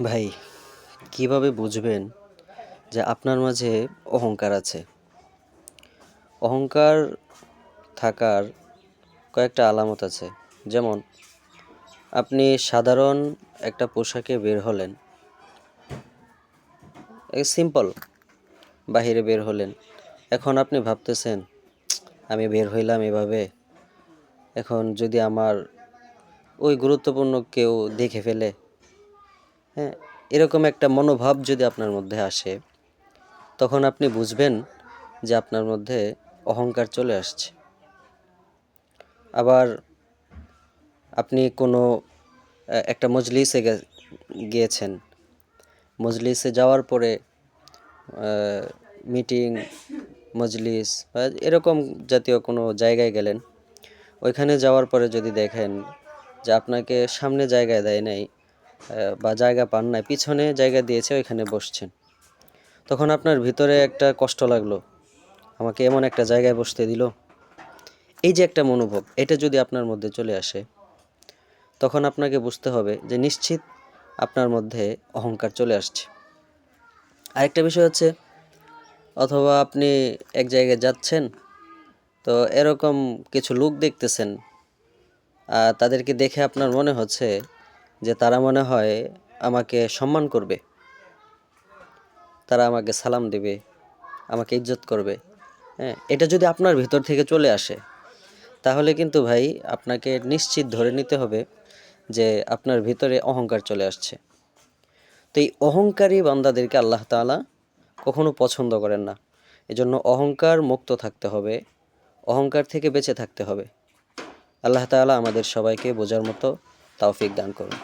ভাই, কিভাবে বুঝবেন যে আপনার মাঝে অহংকার আছে? অহংকার থাকার কয়েকটা আলামত আছে। যেমন আপনি সাধারণ একটা পোশাকে বের হলেন, সিম্পল বাহিরে বের হলেন। এখন আপনি ভাবতেছেন, আমি বের হইলাম এভাবে, এখন যদি আমার ওই গুরুত্বপূর্ণ কেউ দেখে ফেলে, হ্যাঁ? এরকম একটা মনোভাব যদি আপনার মধ্যে আসে, তখন আপনি বুঝবেন যে আপনার মধ্যে অহংকার চলে আসছে। আবার আপনি কোনো একটা মজলিসে গিয়েছেন। মজলিসে যাওয়ার পরে মিটিং, মজলিস বা এরকম জাতীয় কোনো জায়গায় গেলেন। ওইখানে যাওয়ার পরে যদি দেখেন যে আপনাকে সামনে জায়গায় দেয় নাই, বা জায়গা পান নাই, পিছনে জায়গা দিয়েছে, ওইখানে বসছেন। তখন আপনার ভিতরে একটা কষ্ট লাগলো, আমাকে এমন একটা জায়গায় বসতে দিল। এই যে একটা মনোভাব, এটা যদি আপনার মধ্যে চলে আসে, তখন আপনাকে বুঝতে হবে যে নিশ্চিত আপনার মধ্যে অহংকার চলে আসছে। আরেকটা বিষয় হচ্ছে, অথবা আপনি এক জায়গায় যাচ্ছেন, তো এরকম কিছু লোক দেখতেছেন, তাদেরকে দেখে আপনার মনে হচ্ছে যে তারা মনে হয় আমাকে সম্মান করবে, তারা আমাকে সালাম দেবে, আমাকে ইজ্জত করবে। হ্যাঁ, এটা যদি আপনার ভিতর থেকে চলে আসে, তাহলে কিন্তু ভাই আপনাকে নিশ্চিত ধরে নিতে হবে যে আপনার ভিতরে অহংকার চলে আসছে। তো এই অহংকারী বান্দাদেরকে আল্লাহ তাআলা কখনো পছন্দ করেন না। এজন্য অহংকার মুক্ত থাকতে হবে, অহংকার থেকে বেঁচে থাকতে হবে। আল্লাহ তাআলা আমাদের সবাইকে বোঝার মতো তৌফিক দান করুন।